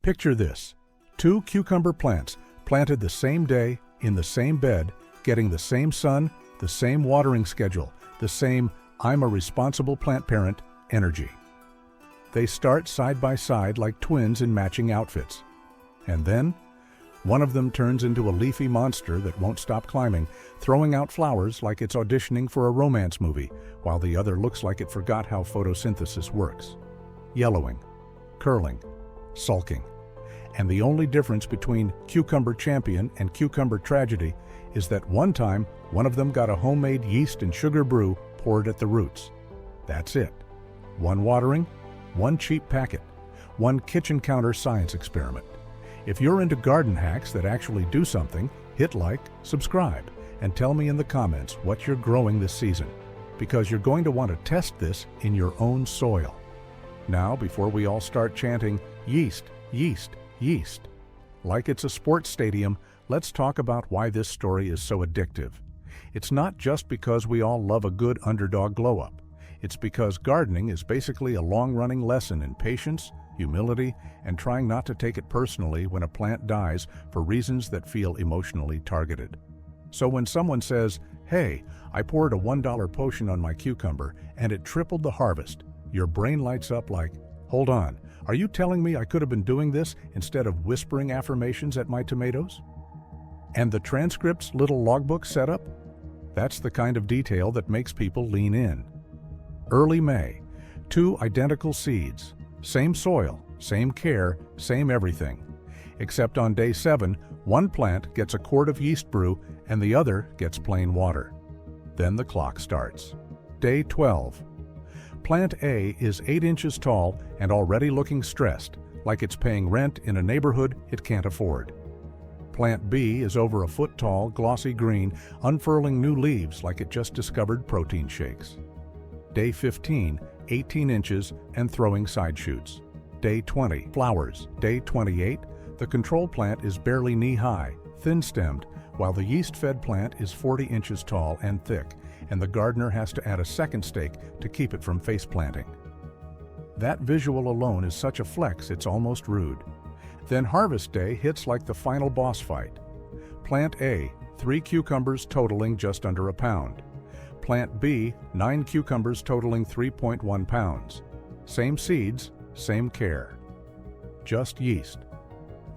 Picture this: two cucumber plants planted the same day in the same bed, getting the same sun, the same watering schedule, the same "I'm a responsible plant parent" energy. They start side by side like twins in matching outfits. And then, one of them turns into a leafy monster that won't stop climbing, throwing out flowers like it's auditioning for a romance movie, while the other looks like it forgot how photosynthesis works. Yellowing, curling, sulking. And the only difference between cucumber champion and cucumber tragedy is that one time, one of them got a homemade yeast and sugar brew poured at the roots. That's it. One watering, one cheap packet, one kitchen counter science experiment. If you're into garden hacks that actually do something, hit like, subscribe, and tell me in the comments what you're growing this season, because you're going to want to test this in your own soil. Now, before we all start chanting, yeast, yeast, yeast, like it's a sports stadium, let's talk about why this story is so addictive. It's not just because we all love a good underdog glow-up. It's because gardening is basically a long-running lesson in patience, humility, and trying not to take it personally when a plant dies for reasons that feel emotionally targeted. So when someone says, "Hey, I poured a $1 potion on my cucumber and it tripled the harvest," your brain lights up like, "Hold on, are you telling me I could have been doing this instead of whispering affirmations at my tomatoes?" And the transcript's little logbook setup? That's the kind of detail that makes people lean in. Early May, two identical seeds. Same soil, same care, same everything. Except on day 7, one plant gets a quart of yeast brew and the other gets plain water. Then the clock starts. Day 12. Plant A is 8 inches tall and already looking stressed, like it's paying rent in a neighborhood it can't afford. Plant B is over a foot tall, glossy green, unfurling new leaves like it just discovered protein shakes. Day 15, 18 inches and throwing side shoots. Day 20, flowers. Day 28, the control plant is barely knee-high, thin-stemmed, while the yeast-fed plant is 40 inches tall and thick, and the gardener has to add a second stake to keep it from face-planting. That visual alone is such a flex it's almost rude. Then harvest day hits like the final boss fight. Plant A, 3 cucumbers totaling just under a pound. Plant B, 9 cucumbers totaling 3.1 pounds. Same seeds, same care. Just yeast.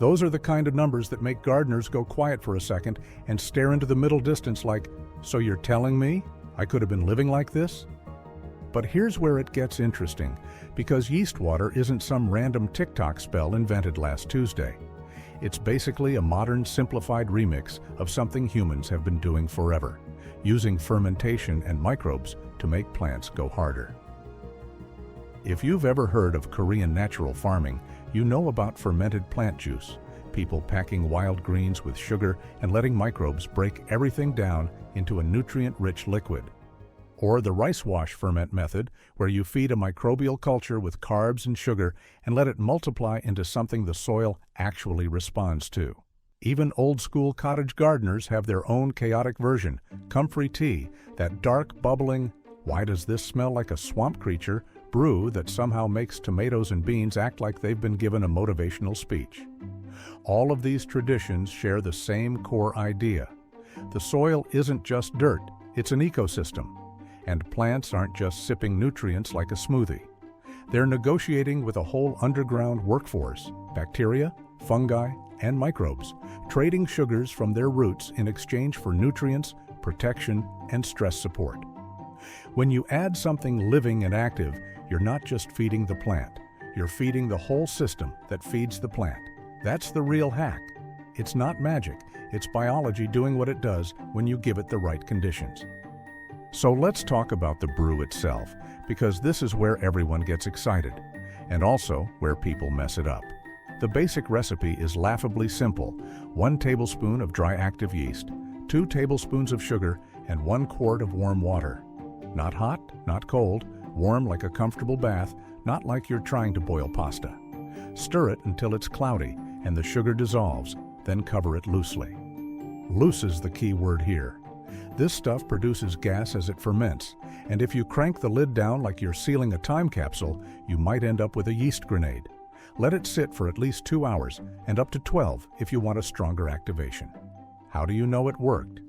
Those are the kind of numbers that make gardeners go quiet for a second and stare into the middle distance like, "So you're telling me I could have been living like this?" But here's where it gets interesting, because yeast water isn't some random TikTok spell invented last Tuesday. It's basically a modern, simplified remix of something humans have been doing forever, using fermentation and microbes to make plants go harder. If you've ever heard of Korean Natural Farming, you know about fermented plant juice, people packing wild greens with sugar and letting microbes break everything down into a nutrient-rich liquid. Or the rice wash ferment method, where you feed a microbial culture with carbs and sugar and let it multiply into something the soil actually responds to. Even old-school cottage gardeners have their own chaotic version, comfrey tea, that dark, bubbling, "why does this smell like a swamp creature?" brew that somehow makes tomatoes and beans act like they've been given a motivational speech. All of these traditions share the same core idea. The soil isn't just dirt, it's an ecosystem. And plants aren't just sipping nutrients like a smoothie. They're negotiating with a whole underground workforce, bacteria, fungi, and microbes, trading sugars from their roots in exchange for nutrients, protection, and stress support. When you add something living and active, you're not just feeding the plant, you're feeding the whole system that feeds the plant. That's the real hack. It's not magic, it's biology doing what it does when you give it the right conditions. So let's talk about the brew itself, because this is where everyone gets excited, and also where people mess it up. The basic recipe is laughably simple: 1 tablespoon of dry active yeast, 2 tablespoons of sugar, and 1 quart of warm water. Not hot, not cold, warm like a comfortable bath, not like you're trying to boil pasta. Stir it until it's cloudy and the sugar dissolves, then cover it loosely. Loose is the key word here. This stuff produces gas as it ferments, and if you crank the lid down like you're sealing a time capsule, you might end up with a yeast grenade. Let it sit for at least 2 hours and up to 12 if you want a stronger activation. How do you know it worked?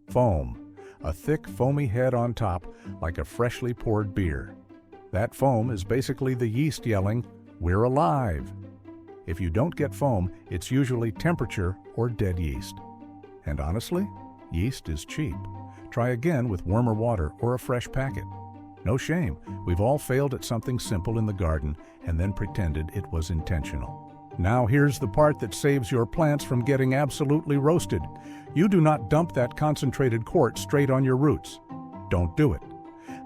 Foam, a thick foamy head on top like a freshly poured beer. That foam is basically the yeast yelling, "We're alive!" If you don't get foam, it's usually temperature or dead yeast. And honestly, yeast is cheap. Try again with warmer water or a fresh packet. No shame, we've all failed at something simple in the garden and then pretended it was intentional. Now here's the part that saves your plants from getting absolutely roasted. You do not dump that concentrated quart straight on your roots. Don't do it.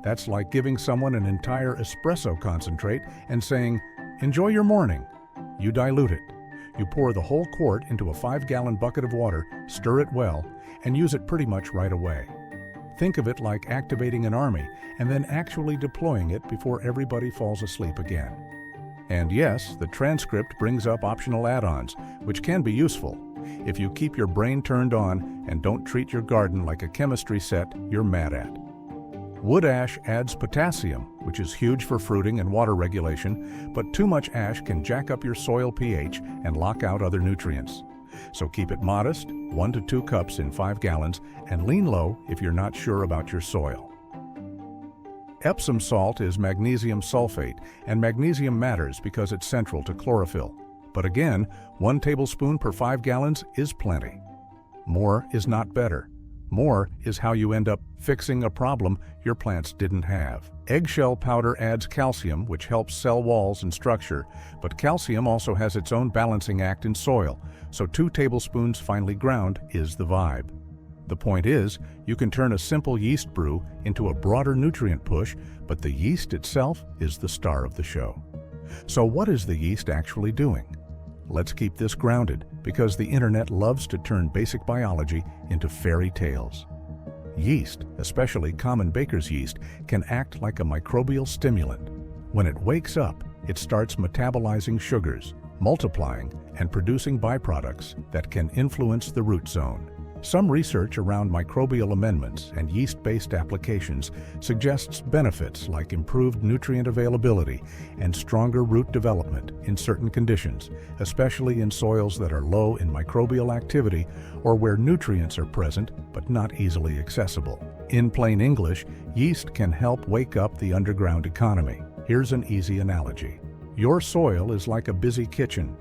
That's like giving someone an entire espresso concentrate and saying, "Enjoy your morning." You dilute it. You pour the whole quart into a 5-gallon bucket of water, stir it well, and use it pretty much right away. Think of it like activating an army and then actually deploying it before everybody falls asleep again. And yes, the transcript brings up optional add-ons, which can be useful. If you keep your brain turned on and don't treat your garden like a chemistry set you're mad at. Wood ash adds potassium, which is huge for fruiting and water regulation, but too much ash can jack up your soil pH and lock out other nutrients. So keep it modest, 1 to 2 cups in 5 gallons, and lean low if you're not sure about your soil. Epsom salt is magnesium sulfate, and magnesium matters because it's central to chlorophyll. But again, 1 tablespoon per 5 gallons is plenty. More is not better. More is how you end up fixing a problem your plants didn't have. Eggshell powder adds calcium, which helps cell walls and structure, but calcium also has its own balancing act in soil, so 2 tablespoons finely ground is the vibe. The point is, you can turn a simple yeast brew into a broader nutrient push, but the yeast itself is the star of the show. So what is the yeast actually doing? Let's keep this grounded, because the internet loves to turn basic biology into fairy tales. Yeast, especially common baker's yeast, can act like a microbial stimulant. When it wakes up, it starts metabolizing sugars, multiplying, and producing byproducts that can influence the root zone. Some research around microbial amendments and yeast-based applications suggests benefits like improved nutrient availability and stronger root development in certain conditions, especially in soils that are low in microbial activity or where nutrients are present but not easily accessible. In plain English, yeast can help wake up the underground economy. Here's an easy analogy. Your soil is like a busy kitchen.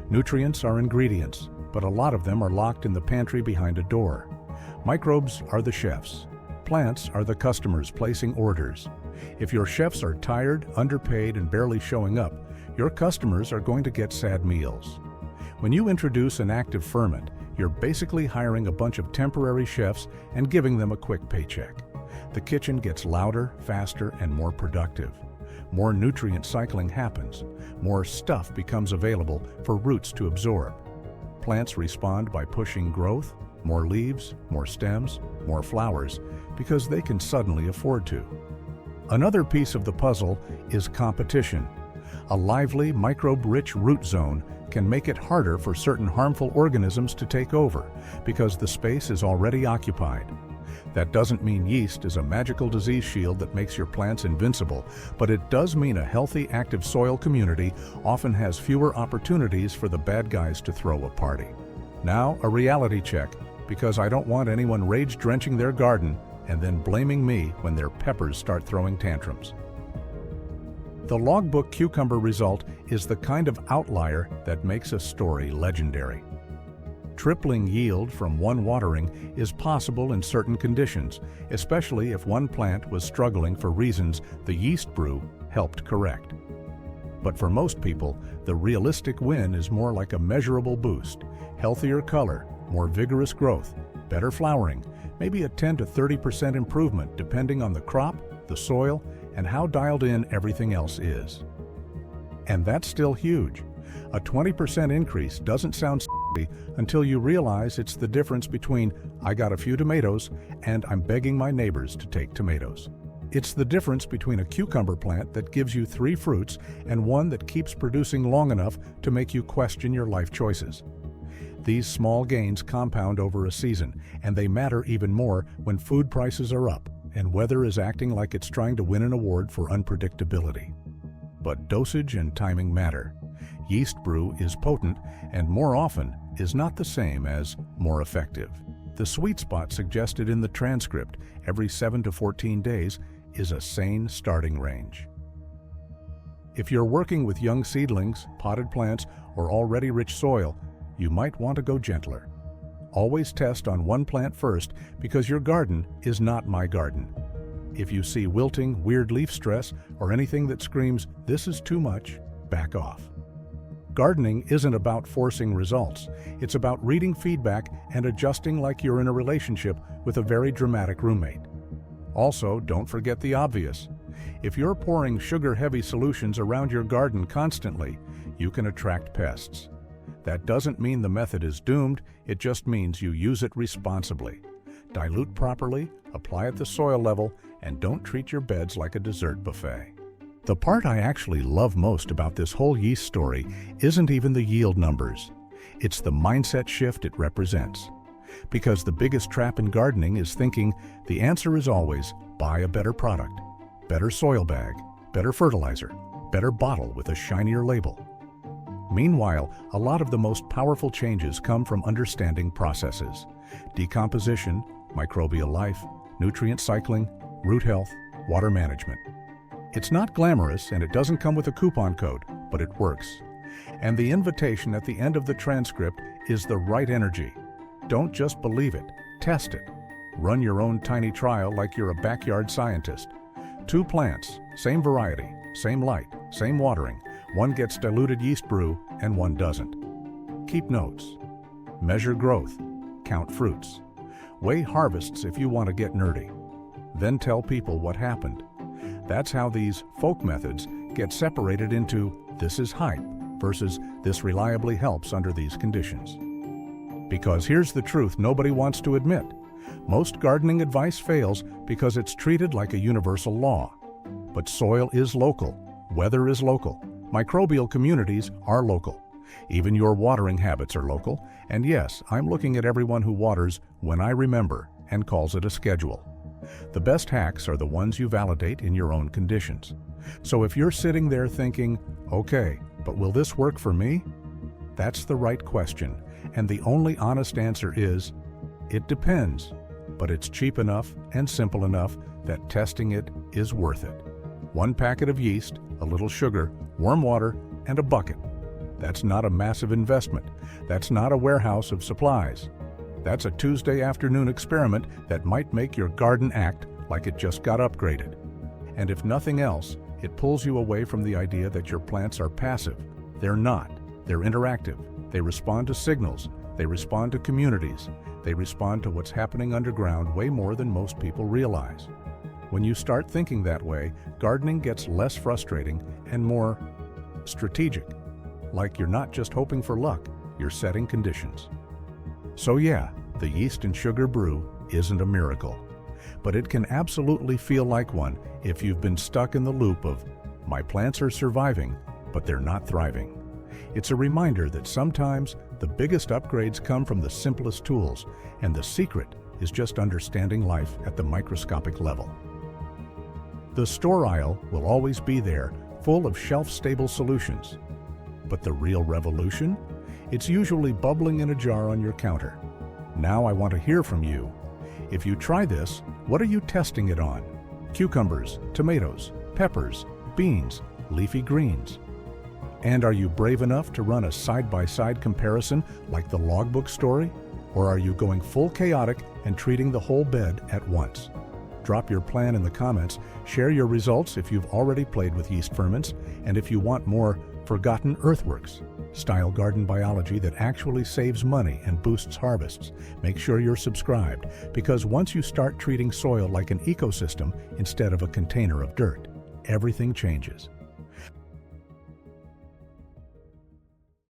Nutrients are ingredients, but a lot of them are locked in the pantry behind a door. Microbes are the chefs. Plants are the customers placing orders. If your chefs are tired, underpaid, and barely showing up, your customers are going to get sad meals. When you introduce an active ferment, you're basically hiring a bunch of temporary chefs and giving them a quick paycheck. The kitchen gets louder, faster, and more productive. More nutrient cycling happens. More stuff becomes available for roots to absorb. Plants respond by pushing growth, more leaves, more stems, more flowers, because they can suddenly afford to. Another piece of the puzzle is competition. A lively, microbe-rich root zone can make it harder for certain harmful organisms to take over because the space is already occupied. That doesn't mean yeast is a magical disease shield that makes your plants invincible, but it does mean a healthy, active soil community often has fewer opportunities for the bad guys to throw a party. Now, a reality check, because I don't want anyone rage-drenching their garden and then blaming me when their peppers start throwing tantrums. The logbook cucumber result is the kind of outlier that makes a story legendary. Tripling yield from one watering is possible in certain conditions, especially if one plant was struggling for reasons the yeast brew helped correct. But for most people, the realistic win is more like a measurable boost: healthier color, more vigorous growth, better flowering, maybe a 10 to 30% improvement depending on the crop, the soil, and how dialed in everything else is. And that's still huge. A 20% increase doesn't sound until you realize it's the difference between "I got a few tomatoes" and "I'm begging my neighbors to take tomatoes." It's the difference between a cucumber plant that gives you 3 fruits and one that keeps producing long enough to make you question your life choices. These small gains compound over a season, and they matter even more when food prices are up and weather is acting like it's trying to win an award for unpredictability. But dosage and timing matter. Yeast brew is potent and more often is not the same as more effective. The sweet spot suggested in the transcript, every 7 to 14 days, is a sane starting range. If you're working with young seedlings, potted plants, or already rich soil, you might want to go gentler. Always test on one plant first because your garden is not my garden. If you see wilting, weird leaf stress, or anything that screams, "This is too much," back off. Gardening isn't about forcing results. It's about reading feedback and adjusting like you're in a relationship with a very dramatic roommate. Also, don't forget the obvious. If you're pouring sugar-heavy solutions around your garden constantly, you can attract pests. That doesn't mean the method is doomed, it just means you use it responsibly. Dilute properly, apply at the soil level, and don't treat your beds like a dessert buffet. The part I actually love most about this whole yeast story isn't even the yield numbers. It's the mindset shift it represents. Because the biggest trap in gardening is thinking the answer is always buy a better product, better soil bag, better fertilizer, better bottle with a shinier label. Meanwhile, a lot of the most powerful changes come from understanding processes: decomposition, microbial life, nutrient cycling, root health, water management. It's not glamorous and it doesn't come with a coupon code, but it works. And the invitation at the end of the transcript is the right energy. Don't just believe it, test it. Run your own tiny trial like you're a backyard scientist. 2 plants, same variety, same light, same watering. One gets diluted yeast brew and one doesn't. Keep notes. Measure growth. Count fruits. Weigh harvests if you want to get nerdy. Then tell people what happened. That's how these folk methods get separated into "this is hype" versus "this reliably helps under these conditions." Because here's the truth nobody wants to admit. Most gardening advice fails because it's treated like a universal law. But soil is local, weather is local, microbial communities are local. Even your watering habits are local, and yes, I'm looking at everyone who waters when I remember and calls it a schedule. The best hacks are the ones you validate in your own conditions. So if you're sitting there thinking, okay, but will this work for me? That's the right question, and the only honest answer is, it depends, but it's cheap enough and simple enough that testing it is worth it. 1 packet of yeast, a little sugar, warm water, and a bucket. That's not a massive investment. That's not a warehouse of supplies. That's a Tuesday afternoon experiment that might make your garden act like it just got upgraded. And if nothing else, it pulls you away from the idea that your plants are passive. They're not. They're interactive. They respond to signals. They respond to communities. They respond to what's happening underground way more than most people realize. When you start thinking that way, gardening gets less frustrating and more strategic. Like you're not just hoping for luck, you're setting conditions. So yeah, the yeast and sugar brew isn't a miracle, but it can absolutely feel like one if you've been stuck in the loop of, my plants are surviving, but they're not thriving. It's a reminder that sometimes the biggest upgrades come from the simplest tools, and the secret is just understanding life at the microscopic level. The store aisle will always be there, full of shelf-stable solutions. But the real revolution? It's usually bubbling in a jar on your counter. Now I want to hear from you. If you try this, what are you testing it on? Cucumbers, tomatoes, peppers, beans, leafy greens. And are you brave enough to run a side-by-side comparison like the logbook story? Or are you going full chaotic and treating the whole bed at once? Drop your plan in the comments, share your results if you've already played with yeast ferments, and if you want more forgotten earthworks style garden biology that actually saves money and boosts harvests, make sure you're subscribed, because once you start treating soil like an ecosystem instead of a container of dirt, everything changes.